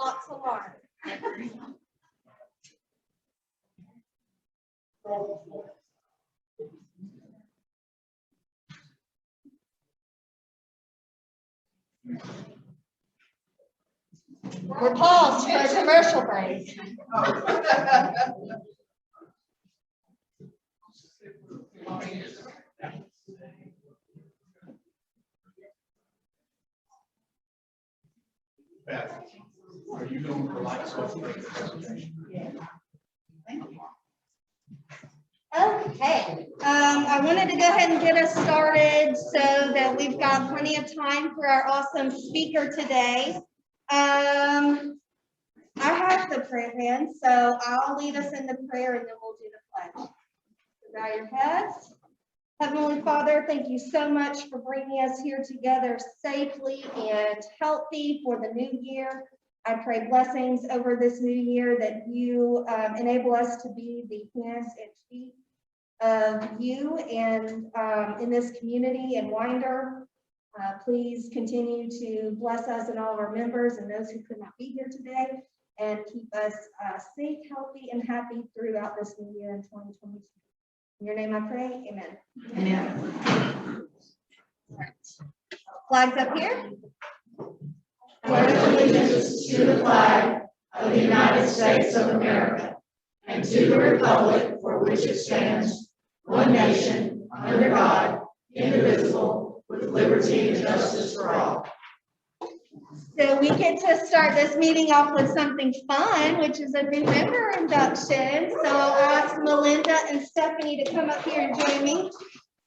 Lots of alarm. We're paused for a commercial break. Beth, are you going for light social presentation? Yeah. Okay, I wanted to go ahead and get us started so that we've got plenty of time for our awesome speaker today. I have the prayer hand, so I'll lead us in the prayer and then we'll do the pledge. So bow your heads. Heavenly Father, thank you so much for bringing us here together safely and healthy for the new year. I pray blessings over this new year, that you enable us to be the hands and feet of you and in this community and Winder. Please continue to bless us and all of our members and those who could not be here today, and keep us safe, healthy, and happy throughout this new year in 2022. In your name I pray, amen. Amen. All right. Flags up here. Pledge allegiance to the flag of the United States of America and to the republic for which it stands, one nation, under God, indivisible, with liberty and justice for all. So we get to start this meeting off with something fun, which is a new member induction. So I'll ask Melinda and Stephanie to come up here and join me.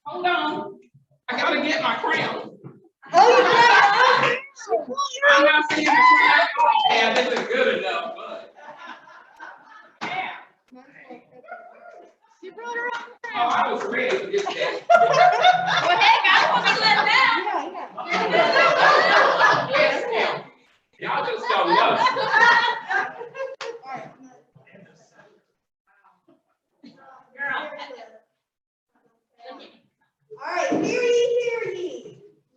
Hold on. I gotta get my crown. Oh, you got it. I'm not seeing the crown. Yeah, this is good enough, but. Yeah. You brought her up. Oh, I was ready to get that. Well, heck, I want to be let down. Yes, ma'am. Y'all just don't know. All right, hear ye, hear ye.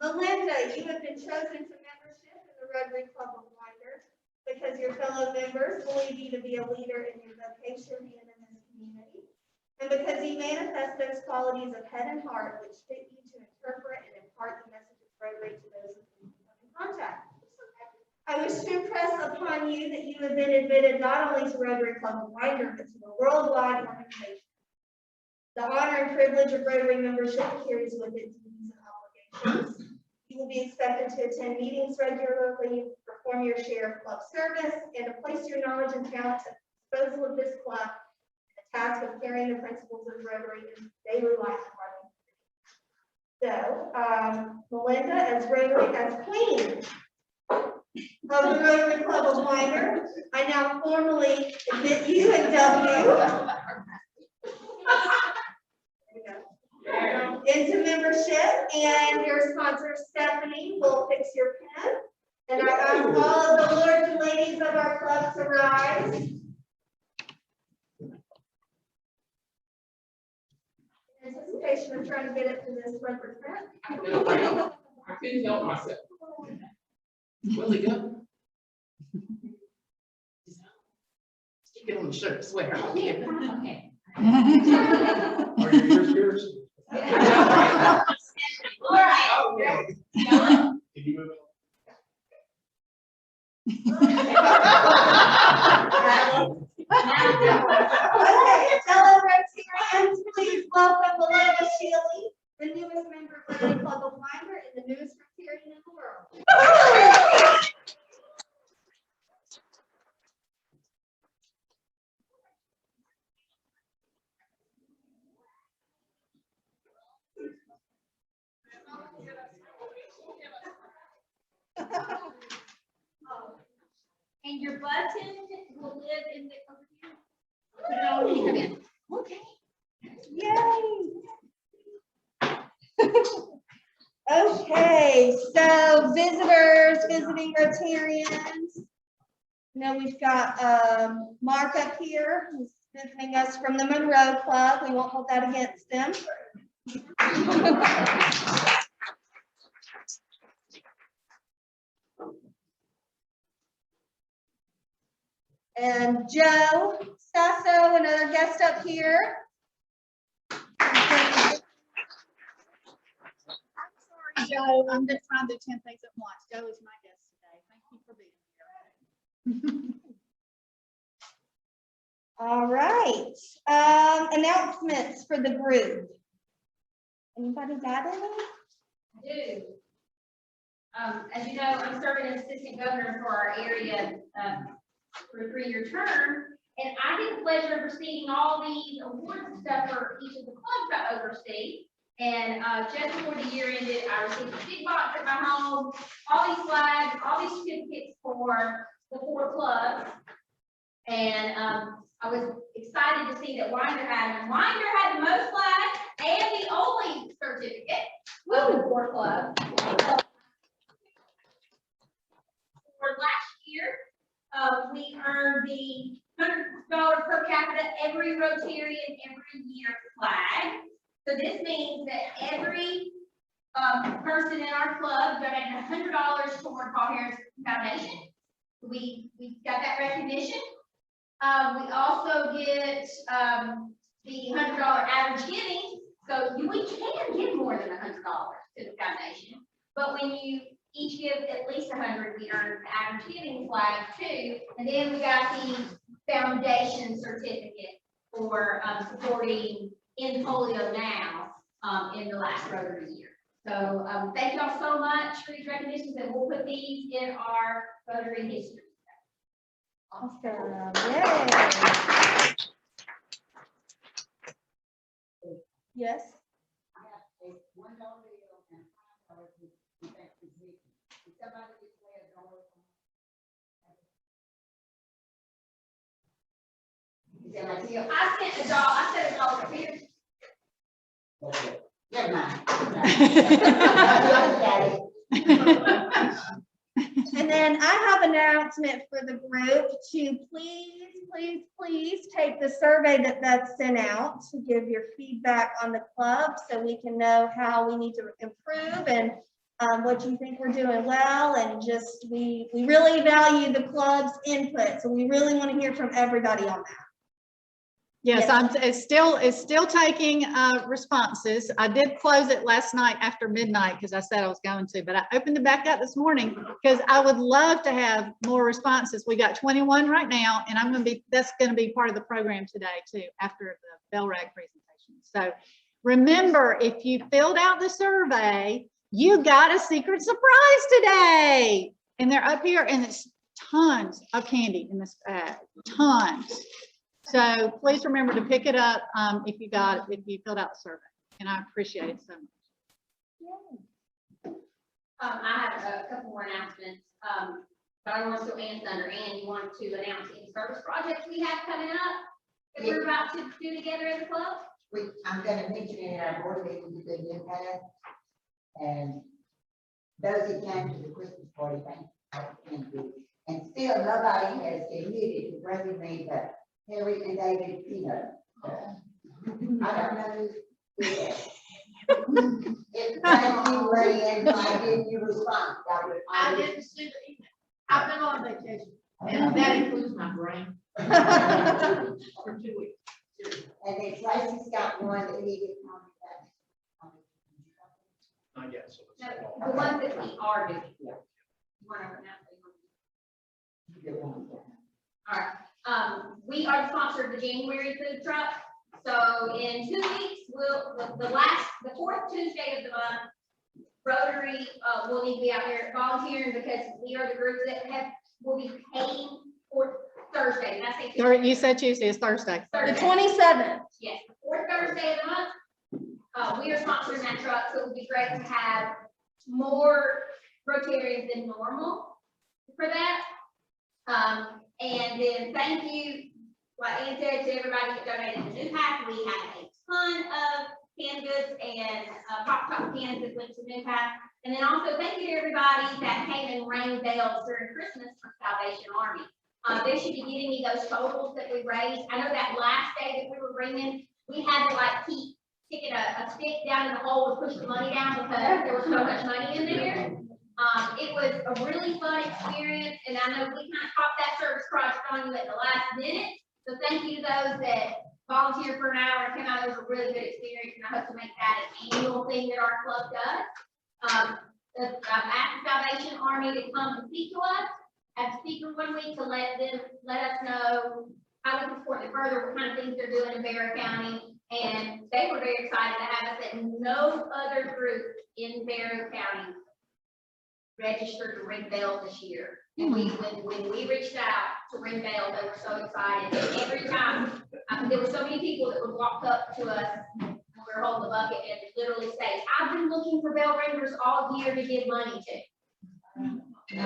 Melinda, you have been chosen to membership in the Rotary Club of Winder because your fellow members believe you to be a leader in your vocation and in this community, and because you manifest those qualities of head and heart which fit you to interpret and impart the message of Rotary to those with whom you come in contact. I wish to impress upon you that you have been admitted not only to Rotary Club of Winder, but to a worldwide organization. The honor and privilege of Rotary membership carries with it duties and obligations. You will be expected to attend meetings regularly, perform your share of club service, and to place your knowledge and talents at the disposal of this club in the task of carrying the principles of Rotary in daily life of our community. So, Melinda, as Rotary, as Queen of the Rotary Club of Winder, I now formally admit you and dub you into membership, and your sponsor Stephanie will fix your pen. And I ask all of the lords and ladies of our club to rise. In anticipation of trying to get it to this rubber print. I couldn't help myself. Will it go? Stick it on the shirt, swear. Okay. Are your ears pierced? All right. Okay. Can you move it? Okay, fellow Rotarians, please welcome Melinda Shealy, the newest member of Rotary Club of Winder and the newest Rotarian in the world. And your button will live in the over here. Okay. Yay! Okay, so visitors, visiting Rotarians. Now we've got Mark up here who's visiting us from the Monroe Club. We won't hold that against them. And Joe Sasso, another guest up here. I'm sorry, Joe, I'm just trying to do 10 things at once. Joe is my guest today. Thank you for being here. All right, announcements for the group. Anybody got any? I do. As you know, I'm serving as assistant governor for our area for a 3-year term, and I get the pleasure of receiving all these awards and stuff for each of the clubs I oversee. And just before the year ended, I received a big box at my home, all these flags, all these certificates for the 4 clubs. And I was excited to see that Winder had the most flags and the only certificate of the 4 clubs. For last year, we earned the $100 per capita every Rotarian every year flag. So this means that every person in our club donated $100 toward Paul Harris Foundation. We got that recognition. We also get the $100 average giving. So we can give more than $100 to the foundation. But when you each give at least 100, we earn the average giving flag too. And then we got the foundation certificate for supporting In Polio Now in the last Rotary year. So thank y'all so much for these recognitions, and we'll put these in our Rotary history. Awesome. Yay. Yes. I sent a dollar here. Okay, never mind. And then I have an announcement for the group to please take the survey that's sent out to give your feedback on the club so we can know how we need to improve and what you think we're doing well. And just, we really value the club's input. So we really want to hear from everybody on that. Yes, Yes. it's still taking responses. I did close it last night after midnight because I said I was going to, but I opened it back up this morning because I would love to have more responses. We got 21 right now, and that's going to be part of the program today too, after the BELRAG presentation. So remember, if you filled out the survey, you got a secret surprise today, and they're up here, and it's tons of candy in this bag, tons. So please remember to pick it up if you filled out the survey, and I appreciate it so much. I have a couple more announcements. But I want to answer under Ann. You want to announce any service projects we have coming up that we're about to do together as a club? I'm gonna mention it in our board meeting with the impact, and those who came to the Christmas party, thank you. And still nobody has admitted to bringing me the Harry and David peanut. I don't know who did that. If thank you, Ray, why didn't you respond? I didn't see the email. I've been on vacation, and that includes my brain. For 2 weeks. And then Tracy's got one that he didn't contact. Not yet, so No, it's- the ones that we are doing. Yeah. One of them now. You get one. All right. We are the sponsor of the January food truck. So in 2 weeks, the 4th Tuesday of the month, Rotary will need to be out there volunteering because we are the group that will be paying for Thursday. And I say You said Tuesday, it's Thursday. The Thursday. 27th. Yes, the 4th Thursday of the month. We are sponsoring that truck, so it would be great to have more Rotarians than normal for that. And then thank you, like Ann said, to everybody that donated the new pack. We had a ton of canned goods and pop top cans that went to new pack. And then also thank you to everybody that came and rang bells during Christmas for Salvation Army. They should be getting me those totals that we raised. I know that last day that we were ringing, we had to like keep sticking a stick down in the hole to push the money down because there was so much money in there. It was a really fun experience, and I know we kind of caught that service project on you at the last minute. So thank you to those that volunteered for an hour and came out. It was a really good experience, and I hope to make that an annual thing that our club does. Ask the Salvation Army to come and speak to us, have a speaker one week to let us know how we can support them further, what kind of things they're doing in Bear County. And they were very excited to have us, and no other group in Bear County registered to ring bells this year. And when we reached out to ring bells, they were so excited. And every time, there were so many people that would walk up to us when we were holding the bucket and literally say, "I've been looking for bell ringers all year to give money to." It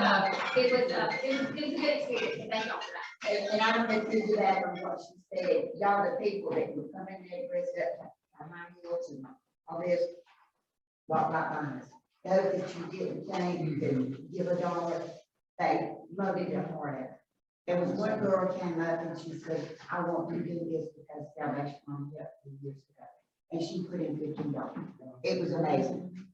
was a good experience. Thank y'all for that. And I wanted to do that from what she said, y'all the people that would come in there dressed up behind yours and all this, walk right behind us. Those that you didn't think and give $1, they loaded their heart out. There was one girl came up and she said, "I want to do this because Salvation Army helped me years ago." And she put in $15. It was amazing.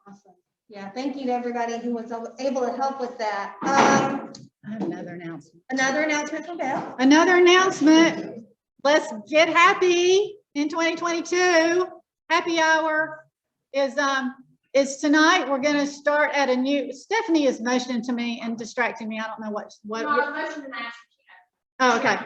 Awesome. Yeah, thank you to everybody who was able to help with that. I have another announcement. Another announcement from Beth. Another announcement. Let's get happy in 2022. Happy hour is tonight. We're going to start at a new. Stephanie is motioning to me and distracting me. I don't know what. No, motion to match. Oh, okay.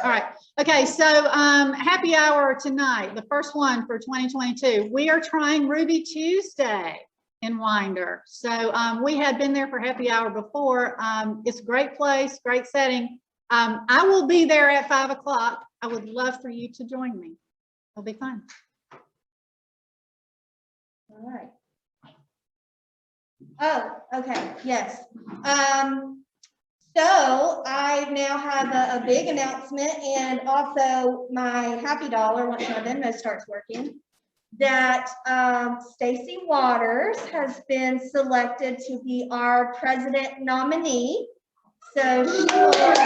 All right. Okay. So happy hour tonight. The first one for 2022. We are trying Ruby Tuesday in Winder. So we had been there for happy hour before. It's a great place, great setting. I will be there at 5 o'clock. I would love for you to join me. It'll be fun. All right. Oh, okay, yes. So I now have a big announcement, and also my happy dollar, once my Venmo starts working, that Stacy Waters has been selected to be our president nominee. So she will follow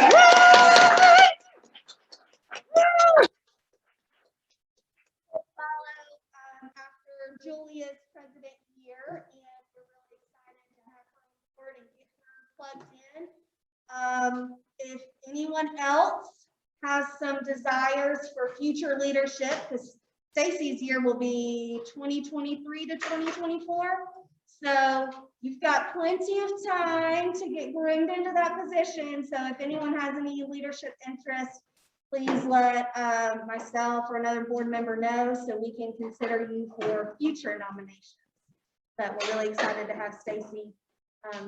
after Julia's president year, and we're really excited to have her on board and get her plugged in. If anyone else has some desires for future leadership, because Stacy's year will be 2023 to 2024. So you've got plenty of time to get groomed into that position. So if anyone has any leadership interest, please let myself or another board member know so we can consider you for future nominations. But we're really excited to have Stacy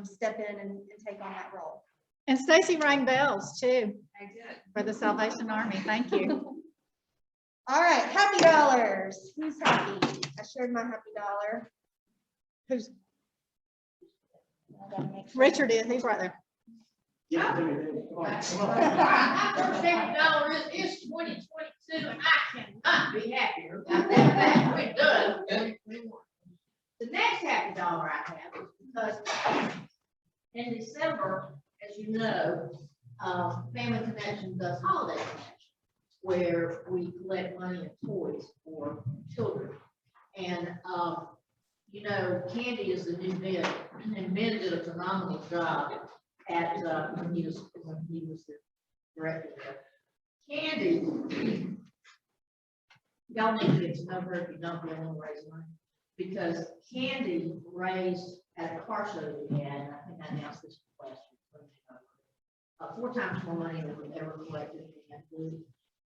step in and take on that role. And Stacy rang bells too for the Salvation Army. Thank you. All right, happy dollars. Who's happy? I shared my happy dollar. Who's I gotta make sure. Richard is? He's right there. $7 is 2022, and I cannot be happier about that. We're done. 2021. The next happy dollar I have is because in December, as you know, Family Connection does holiday connection, where we collect money and toys for children. And you know, Candy is the new Ben, and Ben did a phenomenal job at when he was the director there. Candy, y'all need to get to know her if you don't really raise money, because Candy raised at a car show we had, and I think I announced this last year, 4 times more money than we ever collected in that booth,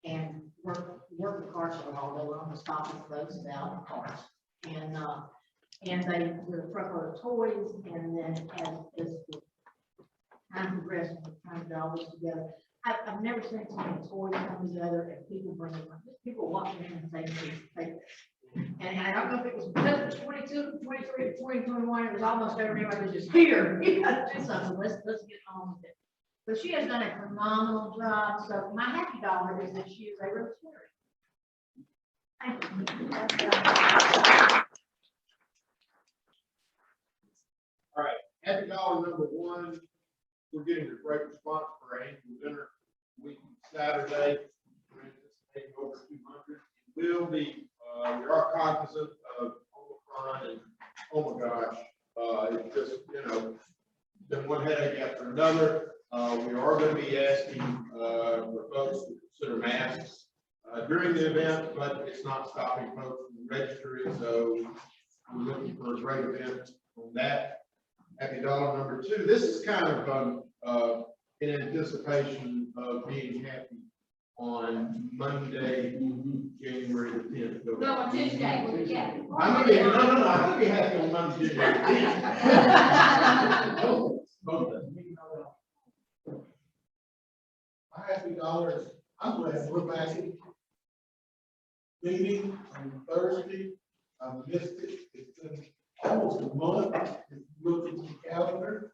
and work the car show hall. They were on the stopping folks out in cars, and they did a truckload of toys, and then as the time progressed, and trying to get all this together. I've never seen so many toys come together and people bring them, people walking in and saying, and I don't know if it was because it was 22, 23, 2021, it was almost everybody was just here. You got to do something. Let's get on with it. But she has done a phenomenal job. So my happy dollar is that she is a Rotary. Thank you. All right, happy dollar number 1. We're getting a great response for our annual dinner week Saturday. We're anticipating over 200. It will be, we are cognizant of Omicron and, oh my gosh, it's just, you know, been one headache after another. We are going to be asking for folks to consider masks during the event, but it's not stopping folks from registering. So we're looking for a great event on that. Happy dollar number 2. This is kind of in anticipation of being happy on Monday, January the 10th. No, on Tuesday, we'll be happy. I'm gonna be, no, I'm gonna be happy on Monday, January the 10th. Both of them. My happy dollars, I'm glad we're back in meeting on Thursday. I missed it. It's been almost a month. If you look at the calendar,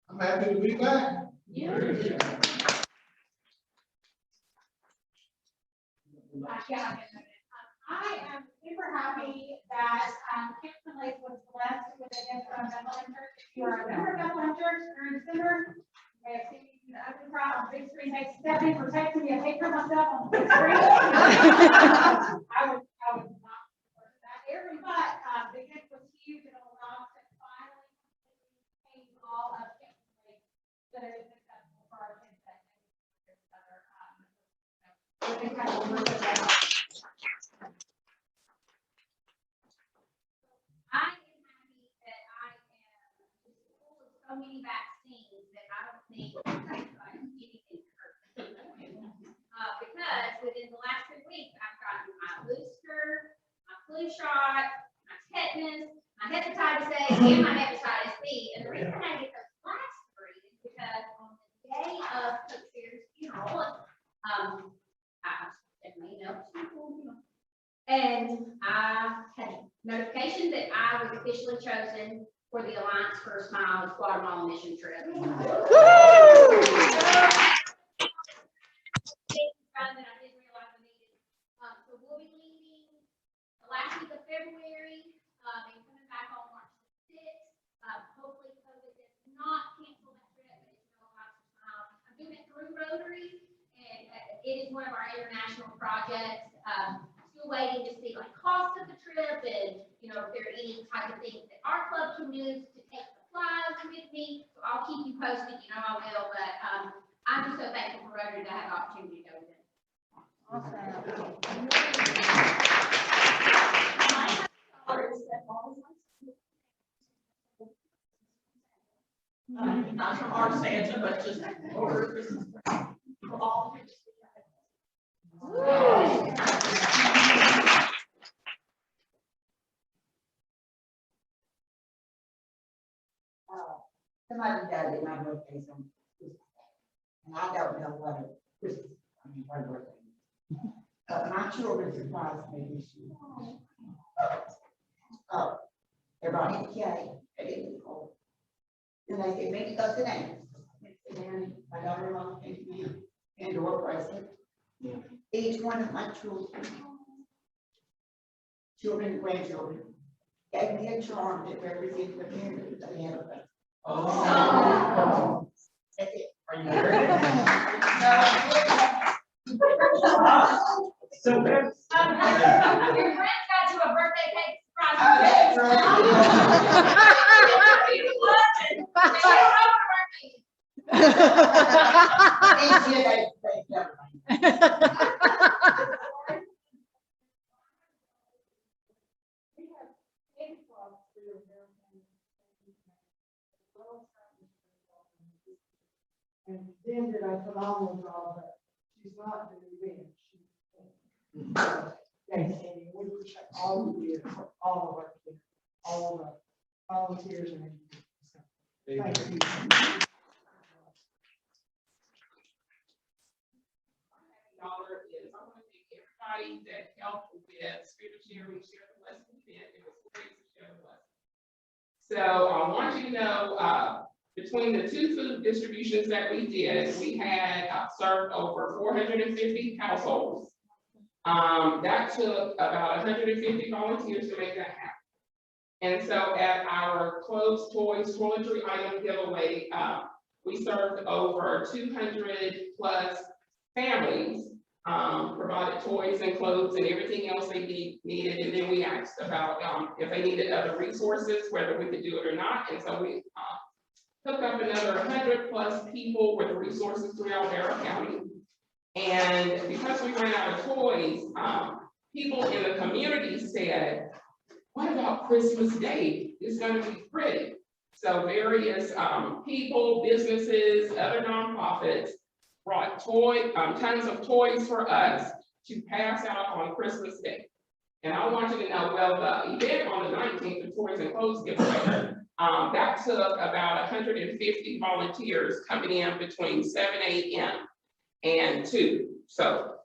I'm happy to be back. I am super happy that Campton Lake was blessed with a gift from Bethlehem Church. If you are a member of Bethlehem Church during December, you may have seen the open crowd on big screen. Thanks, Stephanie, for texting me a picture of myself on the big screen. I was not that airy, but the gift was huge and allowed us to finally change all of Campton Lake that is successful for our kids that I am happy that I am just full of so many vaccines that I don't think anything hurts. Because within the last 3 weeks, I've gotten my booster, my flu shot, my tetanus, my hepatitis A, and my hepatitis B. And the reason I get those last 3 is because on the day of Cook Sears' funeral, and I had notification that I was officially chosen for the Alliance for a Smile Guatemala mission trip. That I didn't realize I needed. So we'll be leaving the last week of February and coming back on March 6th. Hopefully COVID does not cancel that trip, but it's still Alliance for Smile. I'm doing it through Rotary, and it is one of our international projects. Still waiting to see like cost of the trip and if there are any type of things that our club can do to take supplies with me. So I'll keep you posted, I will, but I'm just so thankful for Rotary to have the opportunity to go with it. Not from our Santa, but just over Christmas. For all. Somebody died at my birthday, so, and I don't know what birthday. My children surprised me this year. They brought in cake, they didn't call. And they said, maybe go sit down. And my daughter-in-law came to me and door bracelet. Each one of my children and grandchildren, gave me a charm that represented the parents that they had. Oh. That's it. Are you married? So that's. Your friends got you a birthday cake surprise. And then did a phenomenal job, but she's not doing events. Yes, and we appreciate all you did for all of our kids, all of the volunteers and everything. So, thank you. Dollar is, I want to thank everybody that helped with Spirit of Sharing, Share the Blessing event. It was great to share the blessing. So I want you to know, between the 2 food distributions that we did, we had served over 450 households. That took about 150 volunteers to make that happen. And so at our clothes, toys, toiletry item giveaway, we served over 200 plus families, provided toys and clothes and everything else they needed. And then we asked about if they needed other resources, whether we could do it or not. And so we hook up another 100+ people with resources throughout Barrow County. And because we ran out of toys, people in the community said, what about Christmas Day? It's gonna be pretty. So various people, businesses, other nonprofits brought tons of toys for us to pass out on Christmas Day. And I want you to know, well, the event on the 19th, the Toys and Clothes giveaway, that took about 150 volunteers coming in between 7 a.m. and 2. So,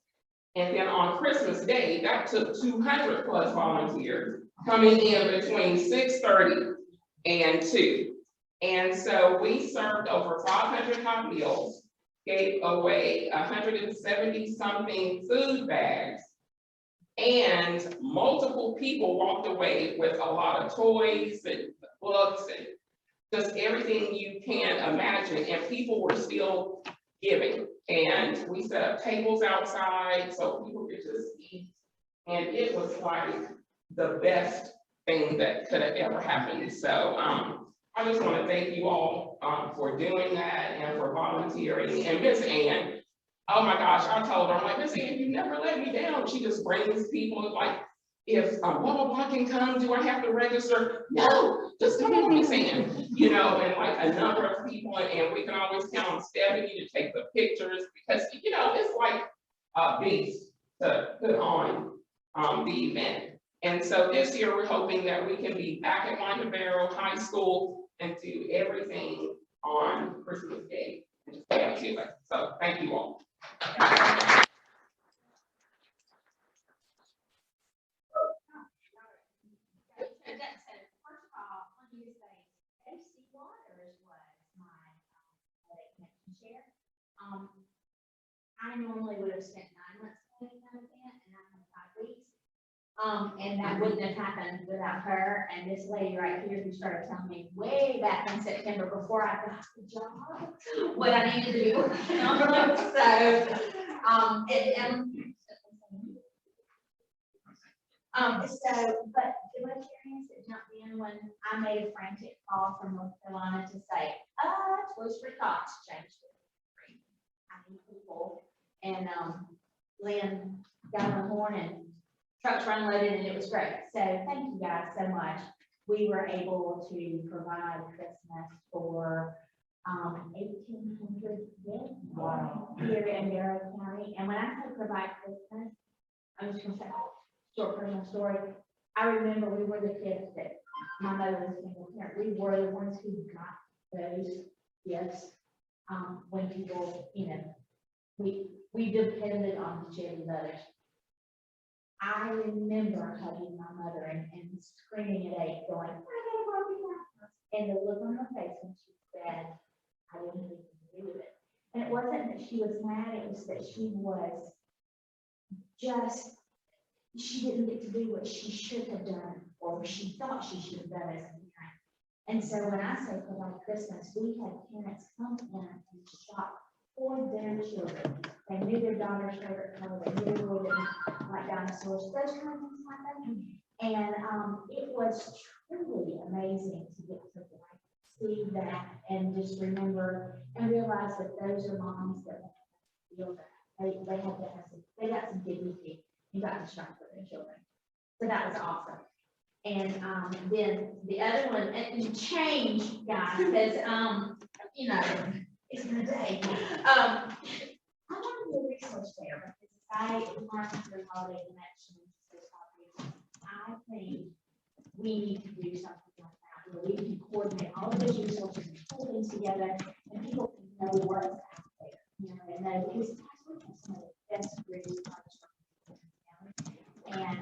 and then on Christmas Day, that took 200+ volunteers coming in between 6:30 and 2. And so we served over 500 hot meals, gave away 170 something food bags, and multiple people walked away with a lot of toys and books and just everything you can imagine, and people were still giving. And we set up tables outside so people could just eat, and it was like the best thing that could have ever happened. So I just want to thank you all for doing that and for volunteering. And Miss Ann, oh my gosh, I told her, I'm like, Miss Ann, you never let me down. She just brings people, like, if blah, blah, blah can come, do I have to register? No, just come on, Miss Ann. You know, and like a number of people, and we can always count on Stephanie to take the pictures, because, you know, it's like a beast to put on the event. And so this year, we're hoping that we can be back at Montgomery Barrow High School and do everything on Christmas Day. And just have to do it. So thank you all. First of all, I want you to say, AC Waters was my connection share. I normally would have spent 9 months planning that event, and I had 5 weeks. And that wouldn't have happened without her and this lady right here who started telling me way back in September before I got the job what I needed to do. But the Rotarians that jumped in when I made a frantic call from North Carolina to say, Toys for Tots changed it. I need people, and Lynn got on the horn and trucks were unloaded, and it was great. So thank you guys so much. We were able to provide Christmas for 1,800 kids here in Barrow County. And when I say provide Christmas, I'm just going to say short personal story. I remember we were the kids that my mother was a single parent. We were the ones who got those gifts when people, you know, we depended on the charity of others. I remember hugging my mother and screaming at 8, going, and the look on her face when she said, I didn't have anything to do with it. And it wasn't that she was mad, it was that she was just, she didn't get to do what she should have done, or she thought she should have done as a parent. And so when I say provide Christmas, we had parents come in and shop for their children. They knew their daughter's favorite color, they knew they didn't like dinosaurs, those kind of things happen. And it was truly amazing to get to see that and just remember and realize that those are moms that feel that they have to have some, they got some dignity and got to shop for their children. So that was awesome. And then the other one, and change, guys, because you know, it's been a day. I want to do a resource fair because I marked the holiday connection. I think we need to do something like that, where we can coordinate all of those resources and pull things together, and people can know what's out there. You know, and know because that's some of the best groups. And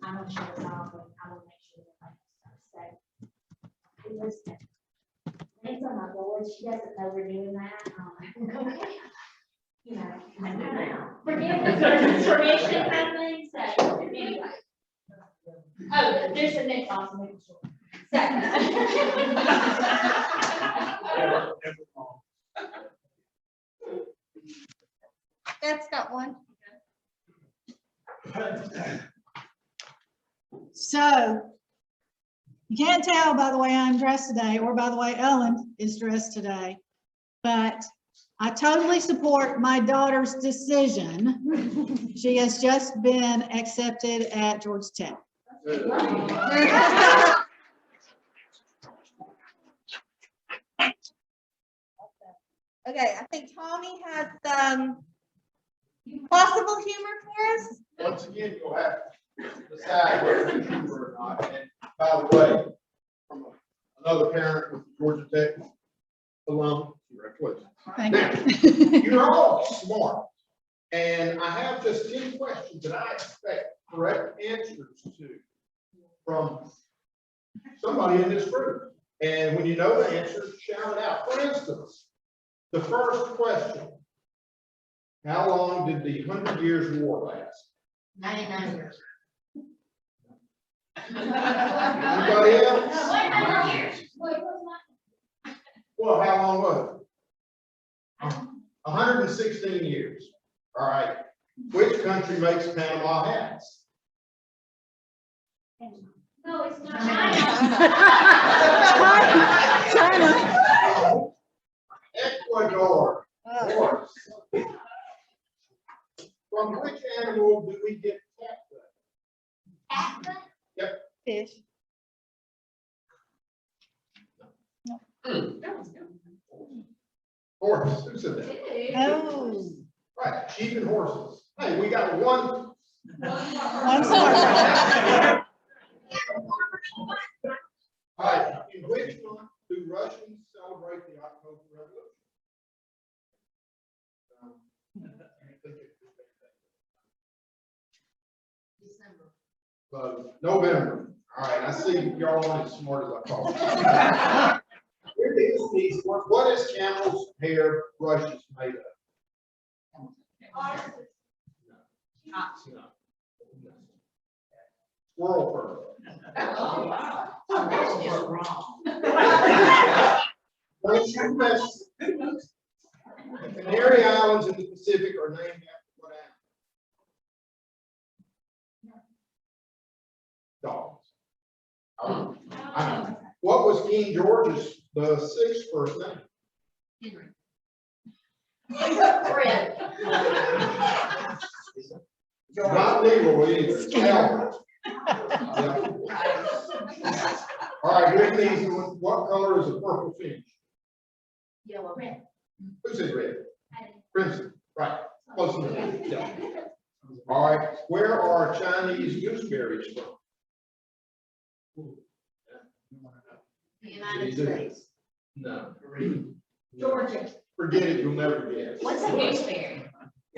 I'm not sure about, but I will make sure that I stuff. So it was. Thanks on my board. She doesn't know we're doing that. You know, I don't know. Forgiveness or permission kind of thing. So anyway. Oh, there's the next awesome picture. So. That's got one. So you can't tell tell by the way I'm dressed today, or by the way Ellen is dressed today, but I totally support my daughter's decision. She has just been accepted at Georgia Tech. Okay, I think Tommy has some possible humor for us. Once again, you'll have to decide whether it's humor or not. And by the way, from another parent with Georgia Tech alum, congratulations. Thank Now, you. you're all smart, and I have just 10 questions that I expect correct answers to from somebody in this group. And when you know the answer, shout it out. For instance, the first question: how long did the 100 Years' War last? 99 years. Anybody else? 100 years. Wait, what's my? Well, how long was it? 116 years. All right. Which country makes Panama hats? No, it's not. China. Ecuador. Of course. From which animal do we get cat fur? Yep. Fish. Horse. Who said that? Oh. Right. Sheep and horses. Hey, we got one. One star. All right. In which month do Russians celebrate the October Revolution? November. All right, I see y'all aren't as smart as I thought. Here is these. What is camel's hair brushes made of? No. Squirrel fur. Oh, wow. Oh, that's just wrong. Once you mess, the Canary Islands in the Pacific are named after what animal? Dogs. What was King George's VI first name? Fred. Not Leroy either. It's Albert. Yeah. All right, here's an easy one. What color is a purple finch? Yellow, red. Who said red? Crimson. Right. Close enough. Yeah. All right. Where are Chinese gooseberries from? The United States. No. Georgia. Forget it. You'll never guess. What's a gooseberry?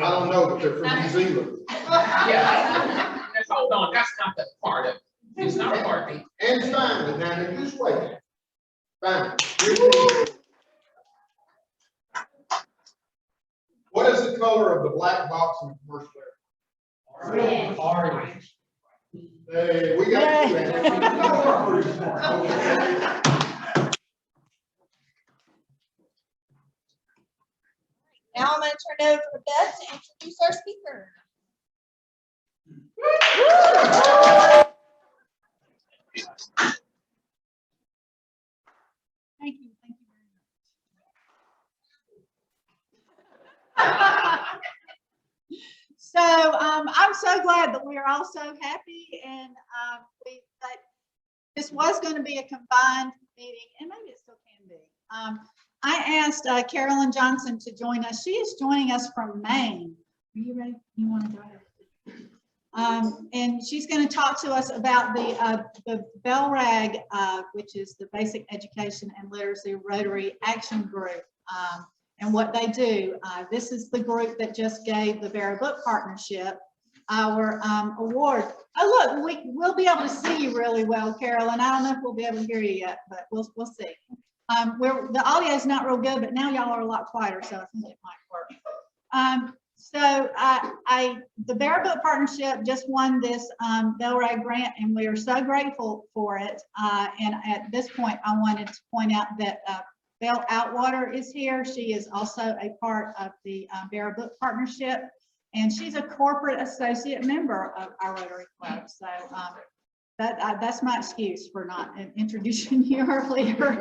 I don't know, but they're from New Zealand. Yeah. Hold on, that's not the part of it. It's not a part of it. And finally, now you just wait. Finally, here's the easy. What is the color of the black box in the commercial area? Red. Orange. Hey, we got two answers. Now I'm going to turn it over to Beth to introduce our speaker. Thank you very much. So I'm so glad that we are all so happy, and that this was going to be a combined meeting, and maybe it still can be. I asked Carolyn Johnson to join us. She is joining us from Maine. Are you ready? You want to go ahead? And she's going to talk to us about the BELRAG, which is the Basic Education and Literacy Rotary Action Group, and what they do. This is the group that just gave the Bear Book Partnership our award. Oh, look, we'll be able to see you really well, Carolyn. I don't know if we'll be able to hear you yet, but we'll see. The audio is not real good, but now y'all are a lot quieter, so I think it might work. So the Bear Book Partnership just won this BELRAG grant, and we are so grateful for it. And at this point, I wanted to point out that Belle Outwater is here. She is also a part of the Bear Book Partnership, and she's a corporate associate member of our Rotary Club. So That's my excuse for not introducing you earlier.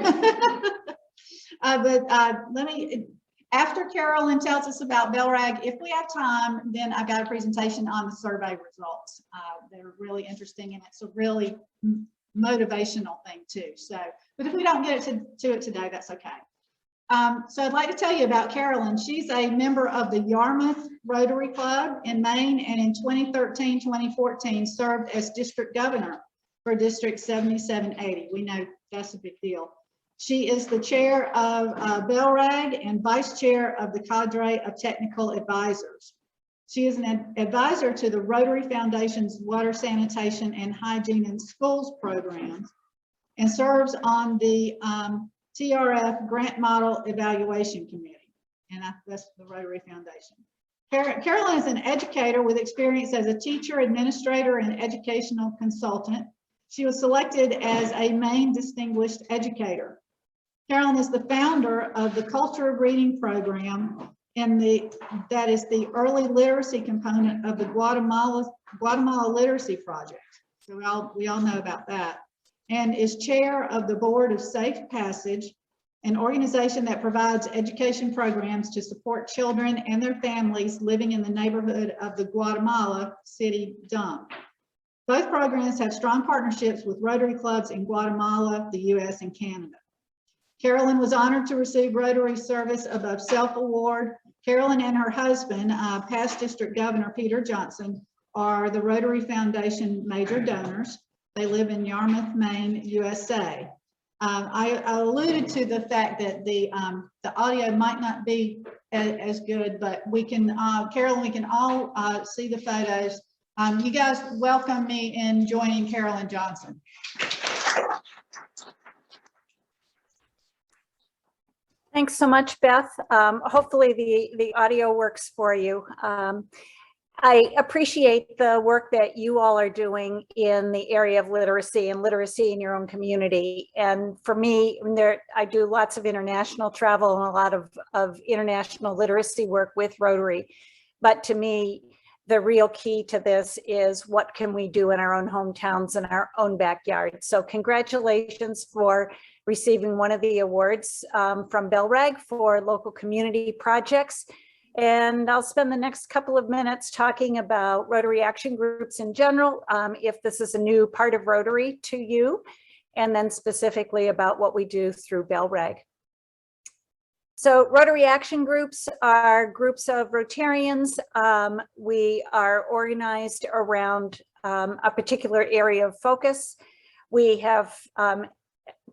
Let me, after Carolyn tells us about BELRAG, if we have time, then I got a presentation on the survey results. They're really interesting, and it's a really motivational thing too. So, but if we don't get to it today, that's okay. So I'd like to tell you about Carolyn. She's a member of the Yarmouth Rotary Club in Maine, and in 2013-2014 served as district governor for District 7780. We know that's a big deal. She is the chair of BELRAG and vice chair of the cadre of technical advisors. She is an advisor to the Rotary Foundation's Water Sanitation and Hygiene in Schools programs and serves on the TRF Grant Model Evaluation Committee, and that's the Rotary Foundation. Carolyn is an educator with experience as a teacher, administrator, and educational consultant. She was selected as a Maine Distinguished Educator. Carolyn is the founder of the Culture of Reading program, and that is the early literacy component of the Guatemala Literacy Project. So we all know about that. And is chair of the board of Safe Passage, an organization that provides education programs to support children and their families living in the neighborhood of the Guatemala City dump. Both programs have strong partnerships with Rotary clubs in Guatemala, the US, and Canada. Carolyn was honored to receive Rotary Service Above Self Award. Carolyn and her husband, past District Governor Peter Johnson, are the Rotary Foundation major donors. They live in Yarmouth, Maine, USA. I alluded to the fact that the audio might not be as good, but we can, Carolyn, we can all see the photos. You guys welcome me in joining Carolyn Johnson. Thanks so much, Beth. Hopefully the audio works for you. I appreciate the work that you all are doing in the area of literacy and literacy in your own community. And for me, I do lots of international travel and a lot of international literacy work with Rotary. But to me, the real key to this is what can we do in our own hometowns and our own backyard. So congratulations for receiving one of the awards from BELRAG for local community projects. And I'll spend the next couple of minutes talking about Rotary action groups in general, if this is a new part of Rotary to you, and then specifically about what we do through BELRAG. So Rotary action groups are groups of Rotarians. We are organized around a particular area of focus. We have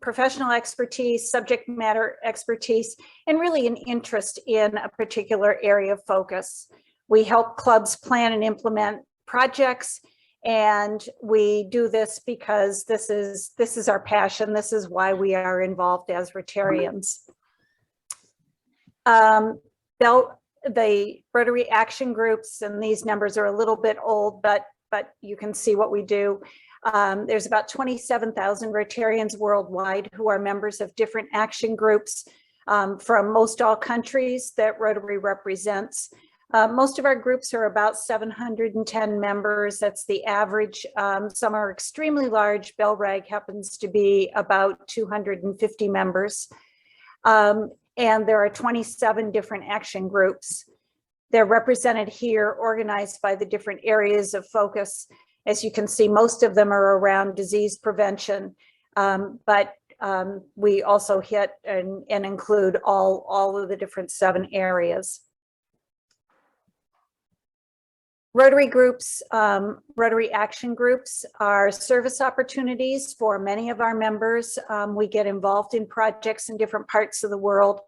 professional expertise, subject matter expertise, and really an interest in a particular area of focus. We help clubs plan and implement projects, and we do this because this is our passion. This is why we are involved as Rotarians. The Rotary action groups, and these numbers are a little bit old, but you can see what we do. There's about 27,000 Rotarians worldwide who are members of different action groups from most all countries that Rotary represents. Most of our groups are about 710 members. That's the average. Some are extremely large. BELRAG happens to be about 250 members. And there are 27 different action groups. They're represented here, organized by the different areas of focus. As you can see, most of them are around disease prevention, but we also hit and include all of the different 7 areas. Rotary groups, Rotary action groups are service opportunities for many of our members. We get involved in projects in different parts of the world.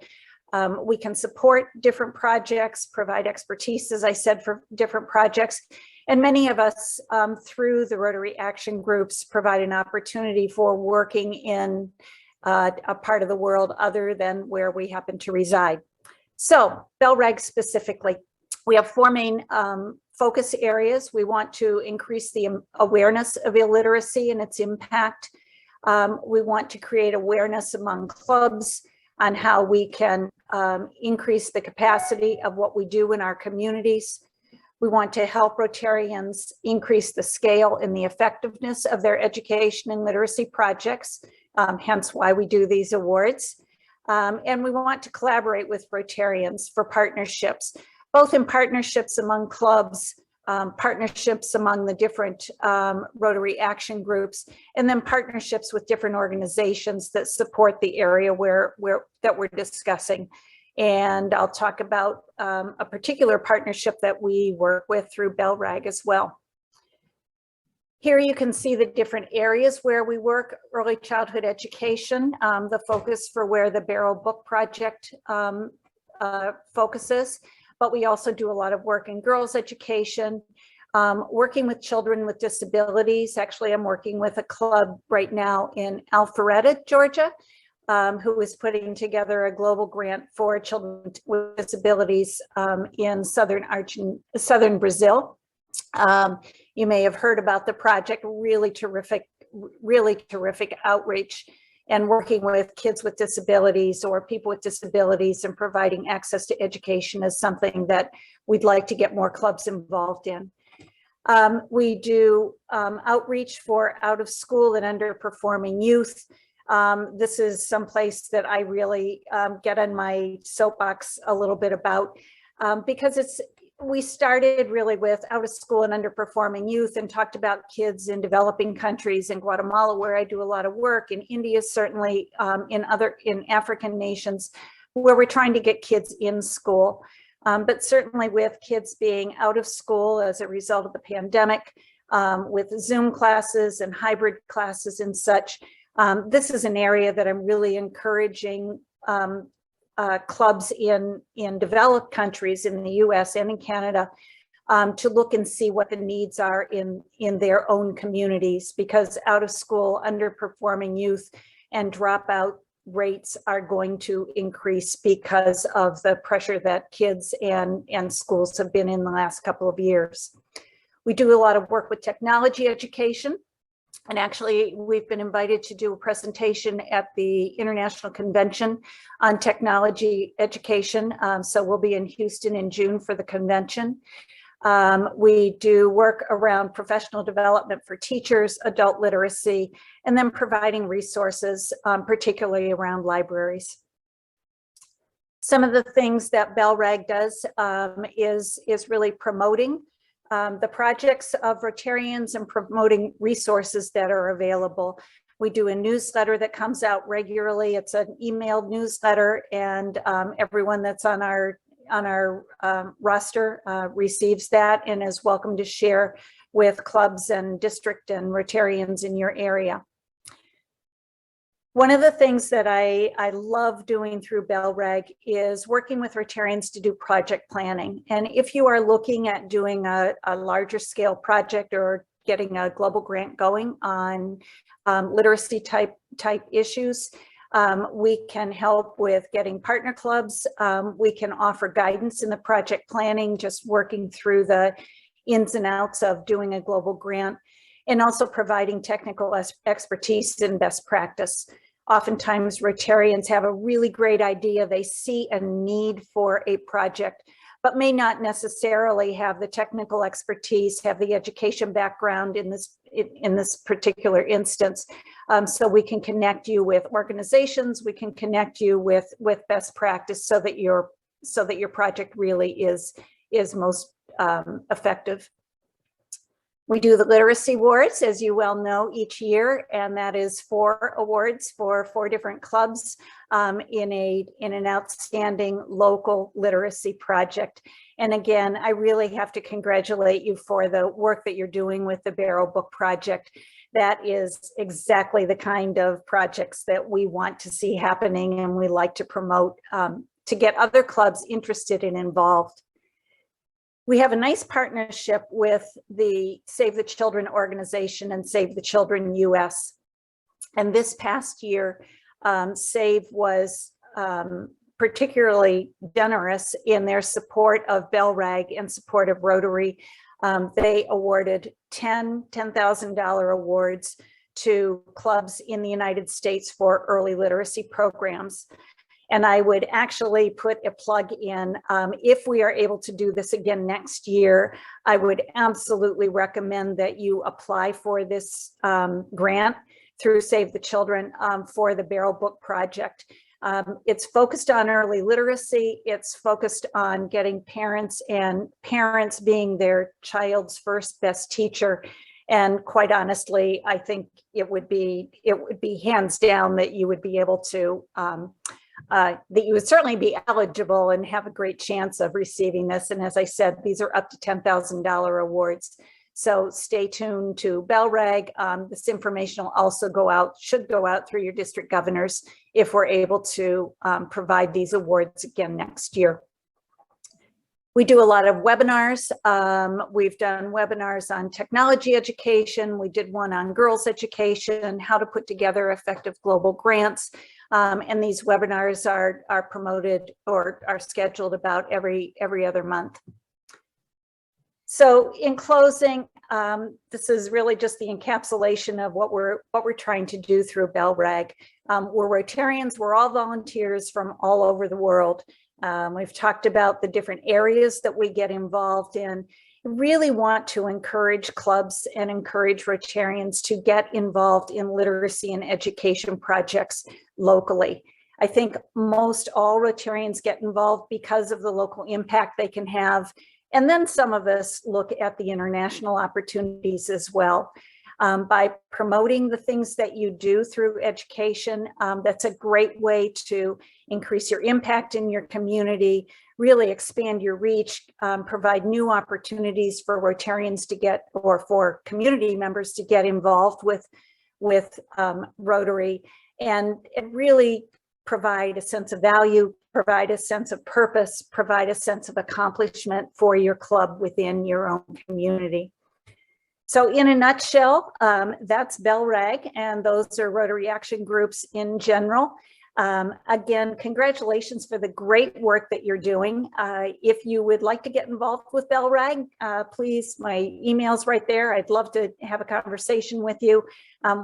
We can support different projects, provide expertise, as I said, for different projects. And many of us, through the Rotary action groups, provide an opportunity for working in a part of the world other than where we happen to reside. So, BELRAG specifically, we have 4 main focus areas. We want to increase the awareness of illiteracy and its impact. We want to create awareness among clubs on how we can increase the capacity of what we do in our communities. We want to help Rotarians increase the scale and the effectiveness of their education and literacy projects, hence why we do these awards. And we want to collaborate with Rotarians for partnerships, both in partnerships among clubs, partnerships among the different Rotary action groups, and then partnerships with different organizations that support the area that we're discussing. And I'll talk about a particular partnership that we work with through BELRAG as well. Here you can see the different areas where we work: early childhood education, the focus for where the Barrel Book Project focuses, but we also do a lot of work in girls' education, working with children with disabilities. Actually, I'm working with a club right now in Alpharetta, Georgia, who is putting together a global grant for children with disabilities in southern Brazil. You may have heard about the project. Really terrific outreach, and working with kids with disabilities or people with disabilities and providing access to education is something that we'd like to get more clubs involved in. We do outreach for out of school and underperforming youth. This is someplace that I really get on my soapbox a little bit about, because we started really with out of school and underperforming youth and talked about kids in developing countries, in Guatemala, where I do a lot of work, in India, certainly in African nations, where we're trying to get kids in school. But certainly with kids being out of school as a result of the pandemic, with Zoom classes and hybrid classes and such, this is an area that I'm really encouraging clubs in developed countries in the US and in Canada to look and see what the needs are in their own communities, because out of school, underperforming youth and dropout rates are going to increase because of the pressure that kids and schools have been in the last couple of years. We do a lot of work with technology education. And actually, we've been invited to do a presentation at the International Convention on Technology Education. So we'll be in Houston in June for the convention. We do work around professional development for teachers, adult literacy, and then providing resources, particularly around libraries. Some of the things that BELRAG does is really promoting the projects of Rotarians and promoting resources that are available. We do a newsletter that comes out regularly. It's an emailed newsletter, and everyone that's on our roster receives that and is welcome to share with clubs and district and Rotarians in your area. One of the things that I love doing through BELRAG is working with Rotarians to do project planning. And if you are looking at doing a larger scale project or getting a global grant going on literacy type issues, we can help with getting partner clubs. We can offer guidance in the project planning, just working through the ins and outs of doing a global grant, and also providing technical expertise and best practice. Oftentimes, Rotarians have a really great idea. They see a need for a project, but may not necessarily have the technical expertise, have the education background in this particular instance. So we can connect you with organizations. We can connect you with best practice so that your project really is most effective. We do the literacy awards, as you well know, each year, and that is 4 awards for 4 different clubs in an outstanding local literacy project. And again, I really have to congratulate you for the work that you're doing with the Barrel Book Project. That is exactly the kind of projects that we want to see happening, and we like to promote to get other clubs interested and involved. We have a nice partnership with the Save the Children organization and Save the Children US. And this past year, Save was particularly generous in their support of BELRAG and support of Rotary. They awarded $10,000 awards to clubs in the United States for early literacy programs. And I would actually put a plug in, if we are able to do this again next year, I would absolutely recommend that you apply for this grant through Save the Children for the Barrel Book Project. It's focused on early literacy. It's focused on getting parents, and parents being their child's first best teacher. And quite honestly, I think it would be hands down that you would be able to, that you would certainly be eligible and have a great chance of receiving this. And as I said, these are up to $10,000 awards. So stay tuned to BELRAG. This information will also should go out through your district governors if we're able to provide these awards again next year. We do a lot of webinars. We've done webinars on technology education. We did one on girls education, how to put together effective global grants. And these webinars are promoted or are scheduled about every other month. So in closing, this is really just the encapsulation of what we're trying to do through BELRAG. We're Rotarians, we're all volunteers from all over the world. We've talked about the different areas that we get involved in. Really want to encourage clubs and encourage Rotarians to get involved in literacy and education projects locally. I think most all Rotarians get involved because of the local impact they can have. And then some of us look at the international opportunities as well. By promoting the things that you do through education, that's a great way to increase your impact in your community, really expand your reach, provide new opportunities for Rotarians to get, or for community members to get involved with Rotary, and really provide a sense of value, provide a sense of purpose, provide a sense of accomplishment for your club within your own community. So in a nutshell, that's BELRAG, and those are Rotary Action Groups in general. Again, congratulations for the great work that you're doing. If you would like to get involved with BELRAG, please, my email's right there. I'd love to have a conversation with you.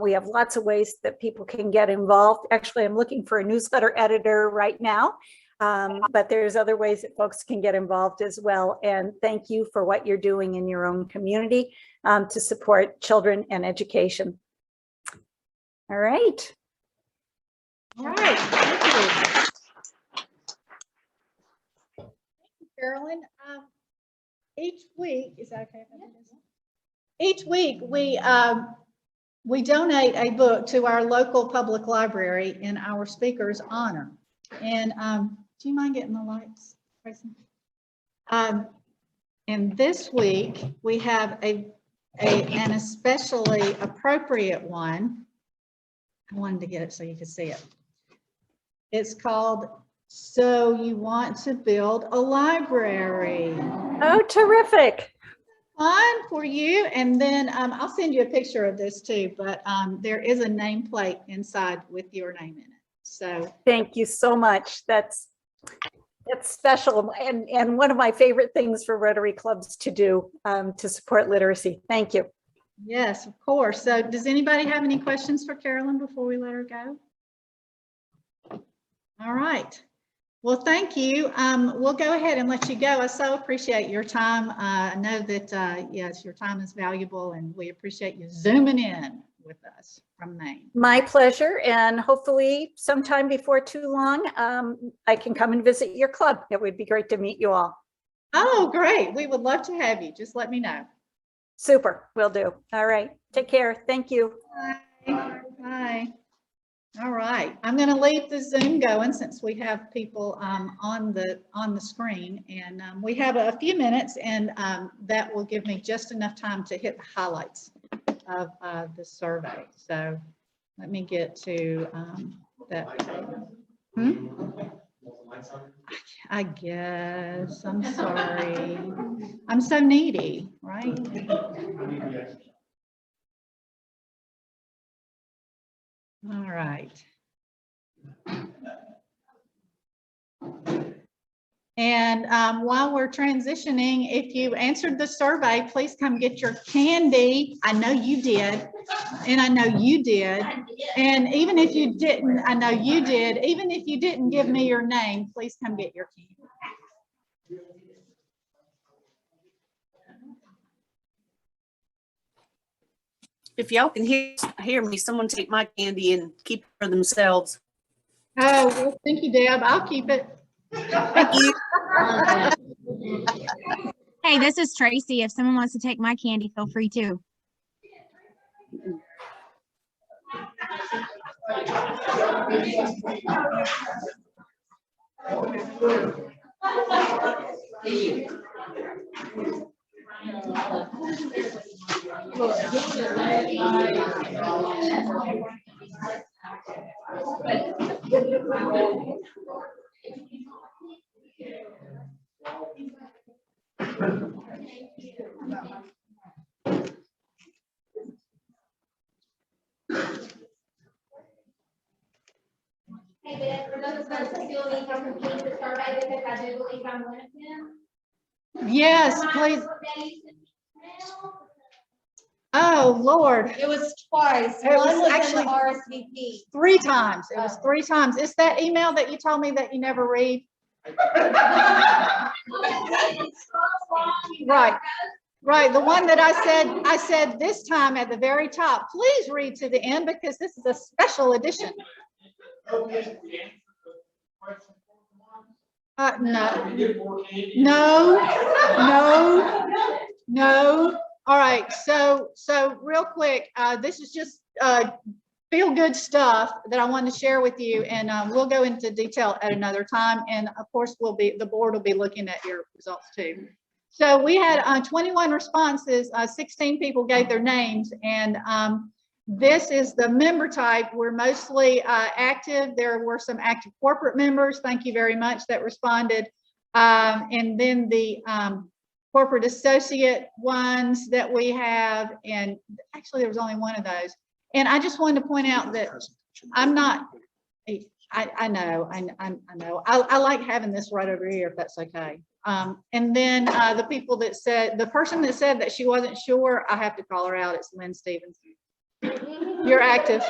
We have lots of ways that people can get involved. Actually, I'm looking for a newsletter editor right now, but there's other ways that folks can get involved as well. And thank you for what you're doing in your own community to support children and education. All right. All right, thank you. Carolyn, each week, is that okay? Each week we donate a book to our local public library in our speaker's honor. And do you mind getting the lights, Tracy? And this week we have an especially appropriate one. I wanted to get it so you could see it. It's called So You Want to Build a Library. Oh, terrific. Fun for you. And then I'll send you a picture of this too, but there is a nameplate inside with your name in it. So thank you so much. That's special, and one of my favorite things for Rotary clubs to do to support literacy. Thank you. yes, of course. So does anybody have any questions for Carolyn before we let her go? All right. Well, thank you. We'll go ahead and let you go. I so appreciate your time. I know that, yes, your time is valuable, and we appreciate you zooming in with us from Maine. My pleasure. And hopefully sometime before too long, I can come and visit your club. It would be great to meet you all. Oh, great. We would love to have you. Just let me know. Super. Will do. All right. Take care. Thank you. Bye. Bye. All right. I'm going to leave the Zoom going since we have people on the screen, and we have a few minutes, and that will give me just enough time to hit the highlights of the survey. So let me get to that. I guess. I'm sorry. I'm so needy, right? All right. And while we're transitioning, if you answered the survey, please come get your candy. I know you did, and I know you did. And even if you didn't, I know you did. Even if you didn't give me your name, please come get your candy. If y'all can hear me, someone take my candy and keep it for themselves. Oh, well, thank you, Deb. I'll keep it. Thank you. Hey, this is Tracy. If someone wants to take my candy, feel free to. Hey, Beth, for those of us that still need to complete the survey, because I do believe I'm one of them. Yes, please. Oh, Lord. It was twice. It was One was actually in the RSVP. 3 times. It was 3 times. It's that email that you told me that you never read. Right. Right. The one that I said this time at the very top, please read to the end because this is a special edition. No. All right. So real quick, this is just feel good stuff that I wanted to share with you, and we'll go into detail at another time. And of course, the board will be looking at your results too. So we had 21 responses. 16 people gave their names, and this is the member type. We're mostly active. There were some active corporate members. Thank you very much that responded. And then the corporate associate ones that we have, and actually there was only one of those. And I just wanted to point out that I'm not, I know. I like having this right over here, if that's okay. And then the people that said, the person that said that she wasn't sure, I have to call her out. It's Lynn Stevens. You're active.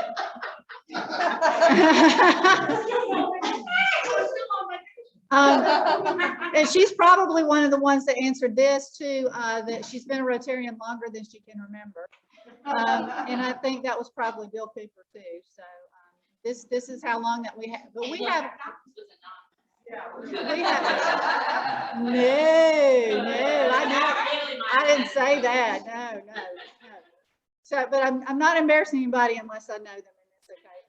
And she's probably one of the ones that answered this too, that she's been a Rotarian longer than she can remember. And I think that was probably Bill Cooper too. So this is how long that we have, but we have. I didn't say that. No. So, but I'm not embarrassing anybody unless I know them, and it's okay.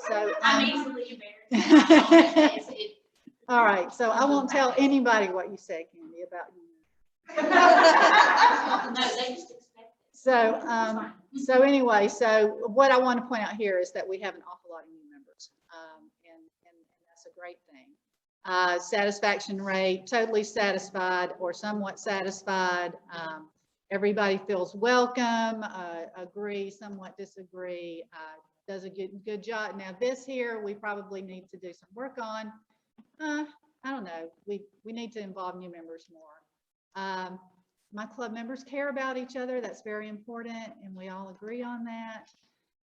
So I'm easily embarrassed. All right, so I won't tell anybody what you said, Candy, about you. No, they just expect it. So anyway, so what I want to point out here is that we have an awful lot of new members, and that's a great thing. Satisfaction rate, totally satisfied or somewhat satisfied. Everybody feels welcome, agree, somewhat disagree, does a good job. Now this here, we probably need to do some work on. I don't know, we need to involve new members more. My club members care about each other. That's very important, and we all agree on that.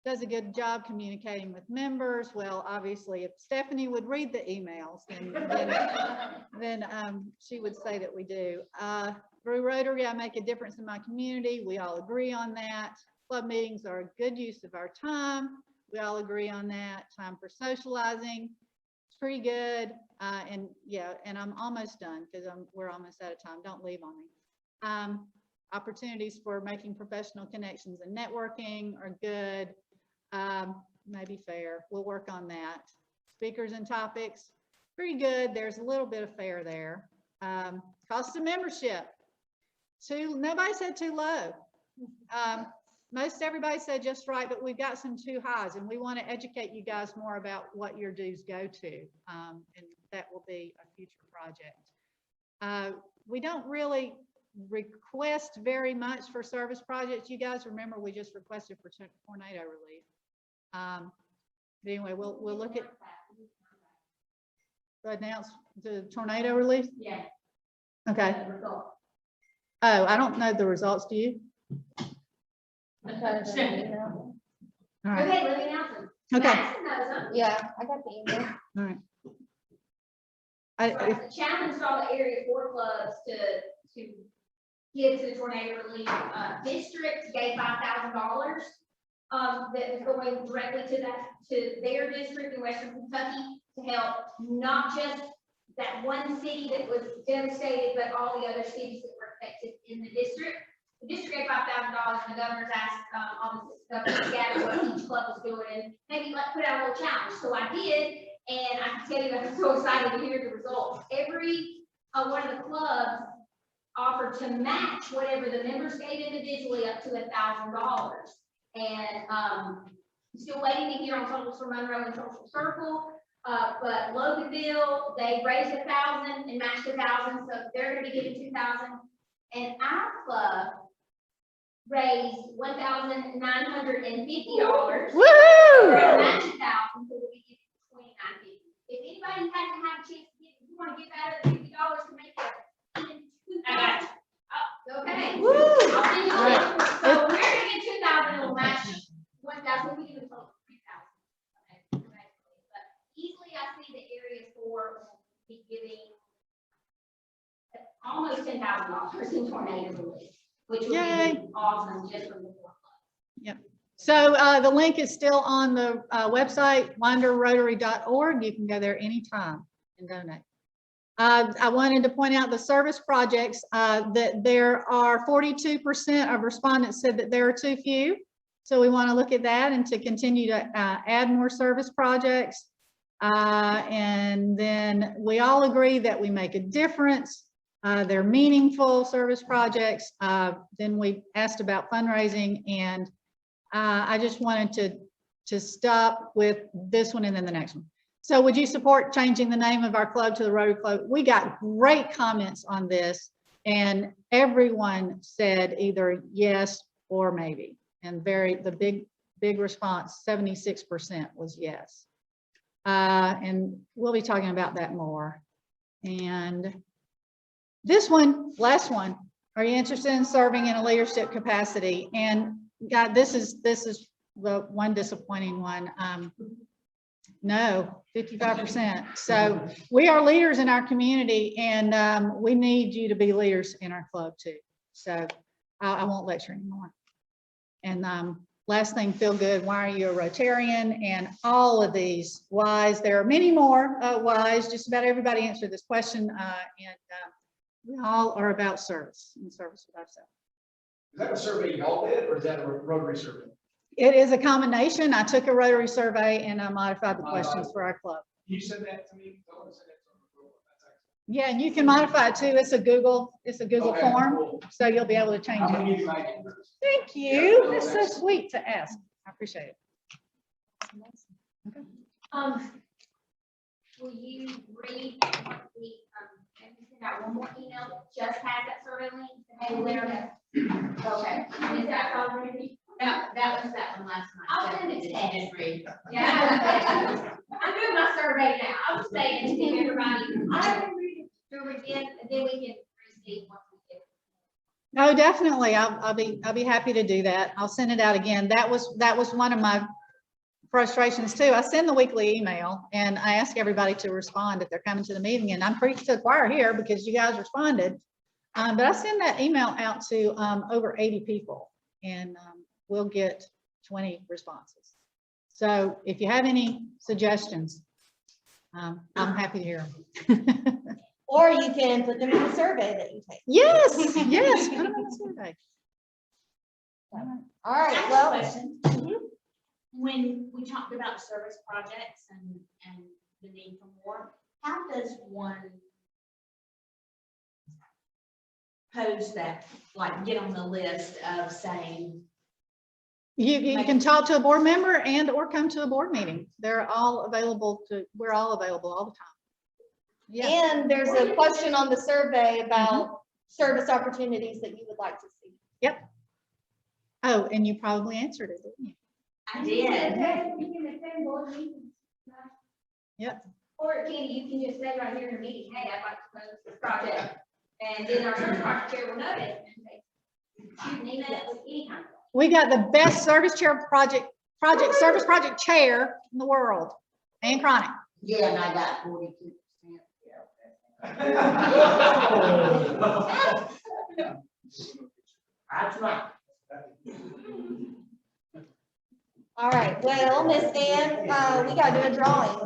Does a good job communicating with members. Well, obviously, if Stephanie would read the emails, then she would say that we do. Through Rotary, I make a difference in my community. We all agree on that. Club meetings are a good use of our time. We all agree on that. Time for socializing. It's pretty good. And yeah, and I'm almost done because we're almost out of time. Don't leave on me. Opportunities for making professional connections and networking are good. Maybe fair. We'll work on that. Speakers and topics, pretty good. There's a little bit of fair there. Cost of membership. Nobody said too low. Most everybody said just right, but we've got some too highs, and we want to educate you guys more about what your dues go to, and that will be a future project. We don't really request very much for service projects. You guys remember we just requested for tornado relief. But anyway, we'll look at announce the tornado relief? Yeah. Okay. the result. Oh, I don't know the results. Do you? Okay, All right. let me announce them. Okay. Madison knows them. Yeah, I got the email. All right. So the challenge all the area 4 clubs to give to the tornado relief. District gave $5,000. That was going directly to their district in Western Kentucky to help not just that one city that was devastated, but all the other cities that were affected in the district. The district gave $5,000, and the governor's asked, all the governors gathered what each club was doing, and maybe like put out a little challenge. So I did, and I can tell you that I'm so excited to hear the results. Every one of the clubs offered to match whatever the members gave individually up to $1,000. And I'm still waiting to hear on totals for Monroe and Social Circle. But Loganville, they raised $1,000 and matched $1,000, so they're going to be giving $2,000. And our club raised $1,950. Woohoo! We're going to match $1,000, so we'll be giving $2,950. If anybody has to have a chance to get, if you want to give out $50 to make it even $2,000. Okay. Woo! I'll send you a All right. link. So we're going to get $2,000, it'll match $1,000, we can give a total of $3,000. Okay. But easily, I see the area 4 will be giving almost $10,000 in tornado relief, which would Yay. be awesome just from the 4 clubs. Yep. So the link is still on the website, wanderrotary.org. You can go there anytime and donate. I wanted to point out the service projects, that there are 42% of respondents said that there are too few. So we want to look at that and to continue to add more service projects. And then we all agree that we make a difference. They're meaningful service projects. Then we asked about fundraising, and I just wanted to stop with this one and then the next one. So would you support changing the name of our club to the Rotary Club? We got great comments on this, and everyone said either yes or maybe. And the big response, 76% was yes. And we'll be talking about that more. And this one, last one, are you interested in serving in a leadership capacity? And God, this is the one disappointing one. No, 55%. So we are leaders in our community, and we need you to be leaders in our club too. So I won't lecture anymore. And last thing, feel good. Why are you a Rotarian? And all of these whys, there are many more whys. Just about everybody answered this question, and we all are about service and service with ourselves. Is that a survey y'all did, or is that a Rotary survey? It is a combination. I took a Rotary survey and I modified the questions for our club. You send that to me? I want to send that to me. Yeah, and you can modify it too. It's a Google Okay, form, cool. so you'll be able to change I'm gonna give it. you my address. Thank you. That's so sweet to ask. I appreciate it. Will you read what we, and send out one more email that just has that survey link? And there. Okay. Is that already? That was that one last night. I'll send it to Ed. Yeah. I'm doing my survey now. I'm just saying to everybody, I will read it through again, and then we can receive what we get. No, definitely. I'll be happy to do that. I'll send it out again. That was one of my frustrations too. I send the weekly email and I ask everybody to respond if they're coming to the meeting, and I'm preaching to the choir here because you guys responded. But I send that email out to over 80 people, and we'll get 20 responses. So if you have any suggestions, I'm happy to hear them. Or you can put them in the survey that you take. Yes, yes. Put them in the survey. All right, I have a well. question. When we talked about service projects and the need for more, how does one pose that, like get on the list of saying? You can talk to a board member and or come to a board meeting. We're all available all the time. Yeah. And there's a question on the survey about service opportunities that you would like to see. Yep. Oh, and you probably answered it, didn't you? I did. Yep. Or Candy, you can just say right here in the meeting, hey, I'd like to propose this project. And then our service project chair will notice and say, shoot an email with any kind of. We got the best service service project chair in the world, and Chronic. Yeah, and I got 42%. That's right. All right, well, Miss Ann, we gotta do a drawing.